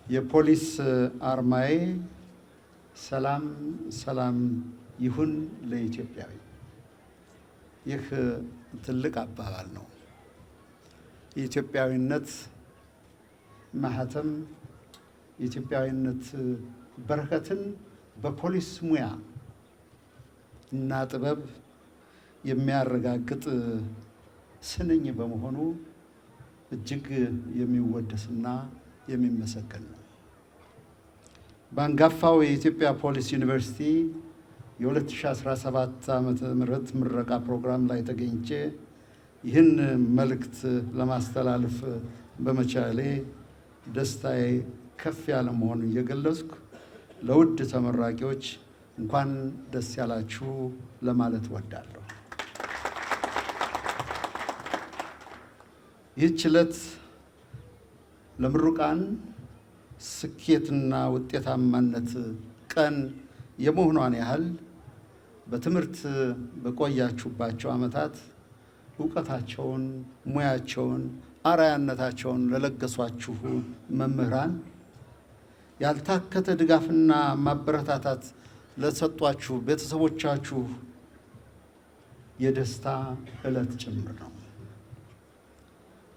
የፖሊስ አርማዬ ሰላም ሰላም ይሁን ለኢትዮጵያዊ። ይህ ትልቅ አባባል ነው። የኢትዮጵያዊነት ማህተም የኢትዮጵያዊነት በረከትን በፖሊስ ሙያ እና ጥበብ የሚያረጋግጥ ስንኝ በመሆኑ እጅግ የሚወደስና የሚመሰገን ነው። በአንጋፋው የኢትዮጵያ ፖሊስ ዩኒቨርሲቲ የ2017 ዓመተ ምህረት ምረቃ ፕሮግራም ላይ ተገኝቼ ይህን መልእክት ለማስተላለፍ በመቻሌ ደስታዬ ከፍ ያለ መሆኑን እየገለጽኩ ለውድ ተመራቂዎች እንኳን ደስ ያላችሁ ለማለት እወዳለሁ። ይህች ዕለት ለምሩቃን ስኬትና ውጤታማነት ቀን የመሆኗን ያህል በትምህርት በቆያችሁባቸው ዓመታት እውቀታቸውን፣ ሙያቸውን፣ አርአያነታቸውን ለለገሷችሁ መምህራን፣ ያልታከተ ድጋፍና ማበረታታት ለሰጧችሁ ቤተሰቦቻችሁ የደስታ ዕለት ጭምር ነው።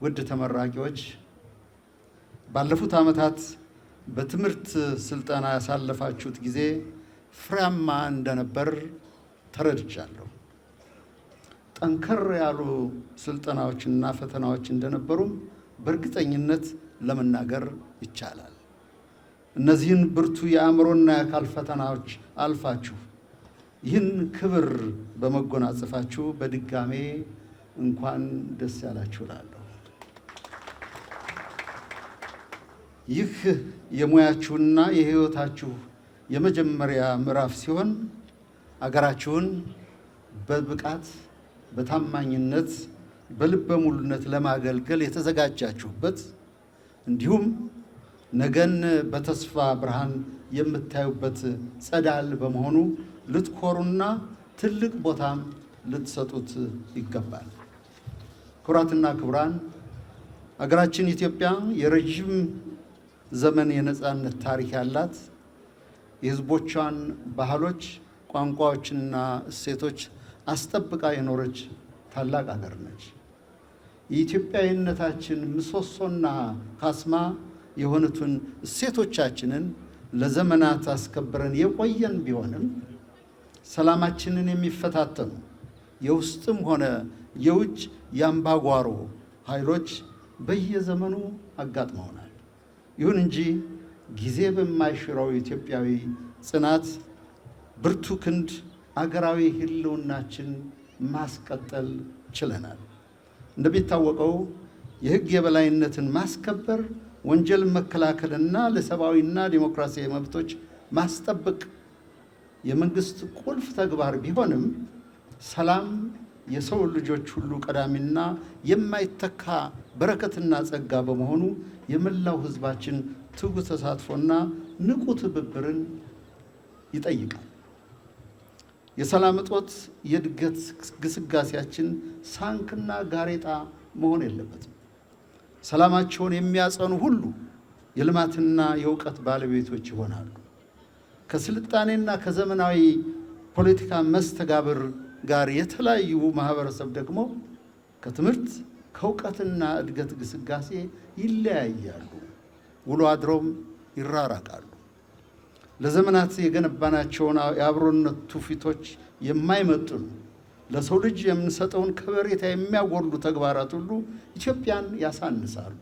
ውድ ተመራቂዎች፣ ባለፉት ዓመታት በትምህርት ስልጠና ያሳለፋችሁት ጊዜ ፍሬያማ እንደነበር ተረድቻለሁ። ጠንከር ያሉ ስልጠናዎችና ፈተናዎች እንደነበሩም በእርግጠኝነት ለመናገር ይቻላል። እነዚህን ብርቱ የአእምሮና የአካል ፈተናዎች አልፋችሁ ይህን ክብር በመጎናጸፋችሁ በድጋሜ እንኳን ደስ ያላችሁ እላለሁ። ይህ የሙያችሁና የሕይወታችሁ የመጀመሪያ ምዕራፍ ሲሆን አገራችሁን በብቃት በታማኝነት በልበ ሙሉነት ለማገልገል የተዘጋጃችሁበት እንዲሁም ነገን በተስፋ ብርሃን የምታዩበት ጸዳል በመሆኑ ልትኮሩና ትልቅ ቦታም ልትሰጡት ይገባል። ክቡራትና ክቡራን፣ አገራችን ኢትዮጵያ የረዥም ዘመን የነጻነት ታሪክ ያላት የሕዝቦቿን ባህሎች፣ ቋንቋዎችና እሴቶች አስጠብቃ የኖረች ታላቅ ሀገር ነች። የኢትዮጵያዊነታችን ምሰሶና ካስማ የሆኑትን እሴቶቻችንን ለዘመናት አስከብረን የቆየን ቢሆንም ሰላማችንን የሚፈታተኑ የውስጥም ሆነ የውጭ የአምባጓሮ ኃይሎች በየዘመኑ አጋጥመውናል። ይሁን እንጂ ጊዜ በማይሽረው ኢትዮጵያዊ ጽናት ብርቱ ክንድ አገራዊ ህልውናችን ማስቀጠል ችለናል። እንደሚታወቀው የሕግ የበላይነትን ማስከበር፣ ወንጀል መከላከልና ለሰብአዊና ዲሞክራሲያዊ መብቶች ማስጠበቅ የመንግስት ቁልፍ ተግባር ቢሆንም ሰላም የሰው ልጆች ሁሉ ቀዳሚና የማይተካ በረከትና ጸጋ በመሆኑ የመላው ሕዝባችን ትጉህ ተሳትፎና ንቁ ትብብርን ይጠይቃል። የሰላም እጦት የእድገት ግስጋሴያችን ሳንክና ጋሬጣ መሆን የለበትም። ሰላማቸውን የሚያጸኑ ሁሉ የልማትና የእውቀት ባለቤቶች ይሆናሉ። ከስልጣኔና ከዘመናዊ ፖለቲካ መስተጋብር ጋር የተለያዩ ማህበረሰብ ደግሞ ከትምህርት ከእውቀትና እድገት ግስጋሴ ይለያያሉ፣ ውሎ አድሮም ይራራቃሉ። ለዘመናት የገነባናቸውን የአብሮነት ትውፊቶች የማይመጥኑ ለሰው ልጅ የምንሰጠውን ከበሬታ የሚያጎሉ ተግባራት ሁሉ ኢትዮጵያን ያሳንሳሉ፣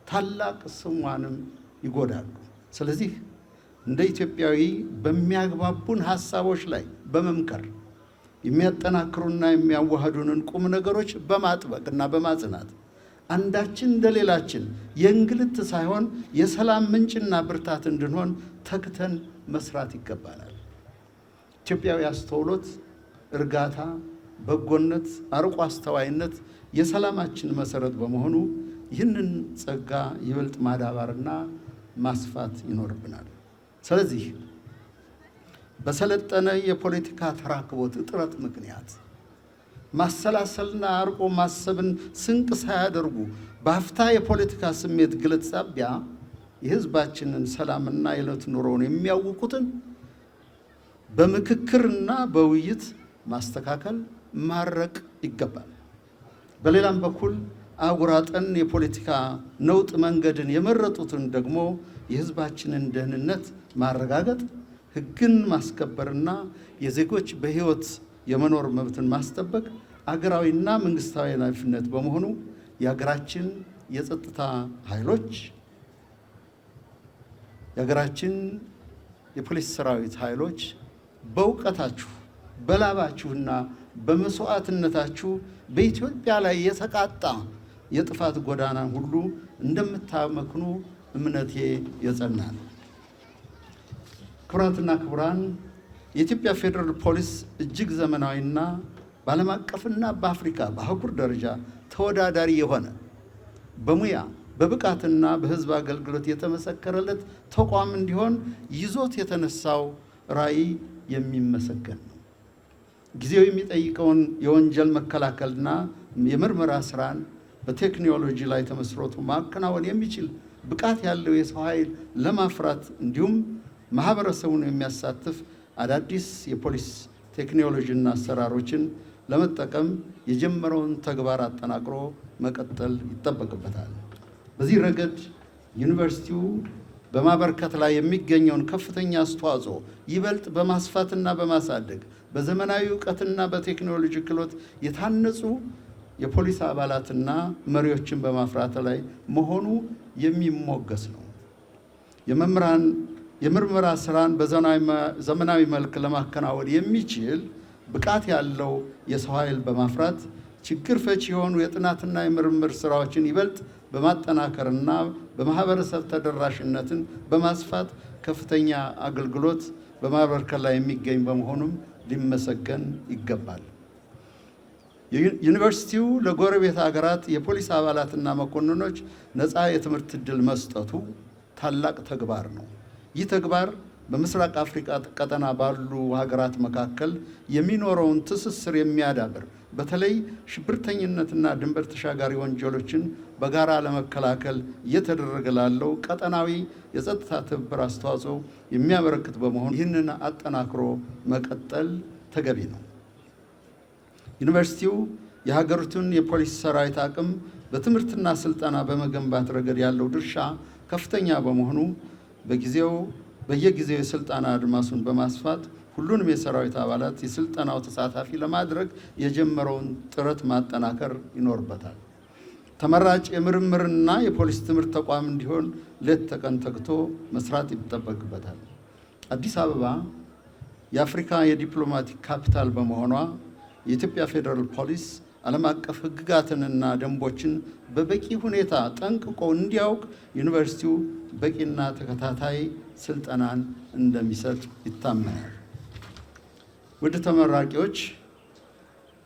ታላቅ ስሟንም ይጎዳሉ። ስለዚህ እንደ ኢትዮጵያዊ በሚያግባቡን ሀሳቦች ላይ በመምከር የሚያጠናክሩና የሚያዋህዱንን ቁም ነገሮች በማጥበቅና በማጽናት አንዳችን እንደሌላችን የእንግልት ሳይሆን የሰላም ምንጭና ብርታት እንድንሆን ተግተን መስራት ይገባናል። ኢትዮጵያዊ አስተውሎት፣ እርጋታ፣ በጎነት፣ አርቆ አስተዋይነት የሰላማችን መሰረት በመሆኑ ይህንን ጸጋ ይበልጥ ማዳበርና ማስፋት ይኖርብናል። ስለዚህ በሰለጠነ የፖለቲካ ተራክቦት እጥረት ምክንያት ማሰላሰልና አርቆ ማሰብን ስንቅ ሳያደርጉ በአፍታ የፖለቲካ ስሜት ግለት ሳቢያ የህዝባችንን ሰላምና የዕለት ኑሮውን የሚያውቁትን በምክክርና በውይይት ማስተካከል ማረቅ ይገባል። በሌላም በኩል አጉራጠን የፖለቲካ ነውጥ መንገድን የመረጡትን ደግሞ የህዝባችንን ደህንነት ማረጋገጥ፣ ህግን ማስከበርና የዜጎች በህይወት የመኖር መብትን ማስጠበቅ አገራዊና መንግስታዊ ኃላፊነት በመሆኑ የሀገራችን የጸጥታ ኃይሎች የሀገራችን የፖሊስ ሰራዊት ኃይሎች በእውቀታችሁ በላባችሁና በመስዋዕትነታችሁ በኢትዮጵያ ላይ የተቃጣ የጥፋት ጎዳና ሁሉ እንደምታመክኑ እምነቴ የጸና ነው። ክቡራትና ክቡራን፣ የኢትዮጵያ ፌዴራል ፖሊስ እጅግ ዘመናዊና በዓለም አቀፍና በአፍሪካ በአህጉር ደረጃ ተወዳዳሪ የሆነ በሙያ በብቃትና በህዝብ አገልግሎት የተመሰከረለት ተቋም እንዲሆን ይዞት የተነሳው ራዕይ የሚመሰገን ነው። ጊዜው የሚጠይቀውን የወንጀል መከላከልና የምርመራ ስራን በቴክኖሎጂ ላይ ተመስርቶ ማከናወን የሚችል ብቃት ያለው የሰው ኃይል ለማፍራት እንዲሁም ማህበረሰቡን የሚያሳትፍ አዳዲስ የፖሊስ ቴክኖሎጂና አሰራሮችን ለመጠቀም የጀመረውን ተግባር አጠናክሮ መቀጠል ይጠበቅበታል። በዚህ ረገድ ዩኒቨርሲቲው በማበርከት ላይ የሚገኘውን ከፍተኛ አስተዋጽኦ ይበልጥ በማስፋትና በማሳደግ በዘመናዊ እውቀትና በቴክኖሎጂ ክህሎት የታነጹ የፖሊስ አባላትና መሪዎችን በማፍራት ላይ መሆኑ የሚሞገስ ነው። የምርመራ ስራን በዘመናዊ መልክ ለማከናወን የሚችል ብቃት ያለው የሰው ኃይል በማፍራት ችግር ፈቺ የሆኑ የጥናትና የምርምር ስራዎችን ይበልጥ በማጠናከርና በማህበረሰብ ተደራሽነትን በማስፋት ከፍተኛ አገልግሎት በማበርከት ላይ የሚገኝ በመሆኑም ሊመሰገን ይገባል። ዩኒቨርሲቲው ለጎረቤት ሀገራት የፖሊስ አባላትና መኮንኖች ነፃ የትምህርት ዕድል መስጠቱ ታላቅ ተግባር ነው። ይህ ተግባር በምስራቅ አፍሪካ ቀጠና ባሉ ሀገራት መካከል የሚኖረውን ትስስር የሚያዳብር በተለይ ሽብርተኝነትና ድንበር ተሻጋሪ ወንጀሎችን በጋራ ለመከላከል እየተደረገ ላለው ቀጠናዊ የጸጥታ ትብብር አስተዋጽኦ የሚያበረክት በመሆኑ ይህንን አጠናክሮ መቀጠል ተገቢ ነው። ዩኒቨርሲቲው የሀገሪቱን የፖሊስ ሰራዊት አቅም በትምህርትና ስልጠና በመገንባት ረገድ ያለው ድርሻ ከፍተኛ በመሆኑ በየጊዜው የስልጠና አድማሱን በማስፋት ሁሉንም የሰራዊት አባላት የስልጠናው ተሳታፊ ለማድረግ የጀመረውን ጥረት ማጠናከር ይኖርበታል። ተመራጭ የምርምርና የፖሊስ ትምህርት ተቋም እንዲሆን ሌት ተቀን ተግቶ መስራት ይጠበቅበታል። አዲስ አበባ የአፍሪካ የዲፕሎማቲክ ካፒታል በመሆኗ የኢትዮጵያ ፌዴራል ፖሊስ ዓለም አቀፍ ሕግጋትንና ደንቦችን በበቂ ሁኔታ ጠንቅቆ እንዲያውቅ ዩኒቨርሲቲው በቂና ተከታታይ ስልጠናን እንደሚሰጥ ይታመናል። ውድ ተመራቂዎች፣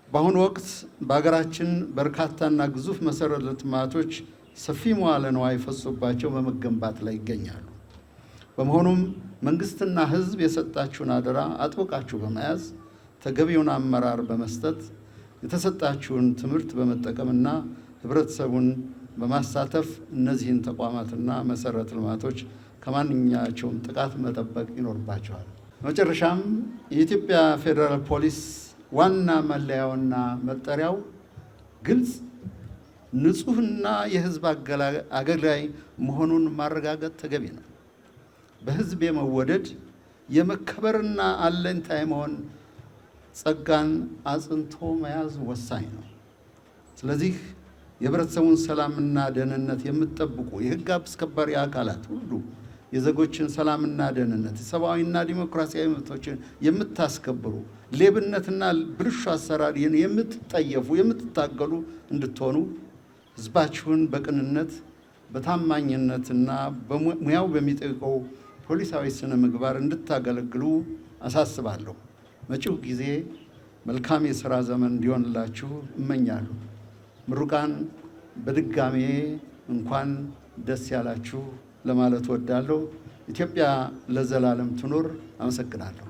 በአሁኑ ወቅት በሀገራችን በርካታና ግዙፍ መሰረተ ልማቶች ሰፊ መዋዕለ ንዋይ ፈሶባቸው በመገንባት ላይ ይገኛሉ። በመሆኑም መንግስትና ሕዝብ የሰጣችሁን አደራ አጥብቃችሁ በመያዝ ተገቢውን አመራር በመስጠት የተሰጣችሁን ትምህርት በመጠቀምና ህብረተሰቡን በማሳተፍ እነዚህን ተቋማትና መሰረተ ልማቶች ከማንኛቸውም ጥቃት መጠበቅ ይኖርባቸዋል። በመጨረሻም የኢትዮጵያ ፌዴራል ፖሊስ ዋና መለያውና መጠሪያው ግልጽ፣ ንጹህና የህዝብ አገልጋይ መሆኑን ማረጋገጥ ተገቢ ነው። በህዝብ የመወደድ የመከበርና አለኝታ የመሆን ጸጋን አጽንቶ መያዝ ወሳኝ ነው። ስለዚህ የህብረተሰቡን ሰላምና ደህንነት የምትጠብቁ የህግ አስከባሪ አካላት ሁሉ የዜጎችን ሰላምና ደህንነት፣ ሰብአዊና ዲሞክራሲያዊ መብቶችን የምታስከብሩ፣ ሌብነትና ብልሹ አሰራር የምትጠየፉ፣ የምትታገሉ እንድትሆኑ ህዝባችሁን በቅንነት በታማኝነትና ሙያው በሚጠይቀው ፖሊሳዊ ስነ ምግባር እንድታገለግሉ አሳስባለሁ። መጪው ጊዜ መልካም የሥራ ዘመን እንዲሆንላችሁ እመኛለሁ። ምሩቃን በድጋሜ እንኳን ደስ ያላችሁ ለማለት ወዳለሁ። ኢትዮጵያ ለዘላለም ትኑር። አመሰግናለሁ።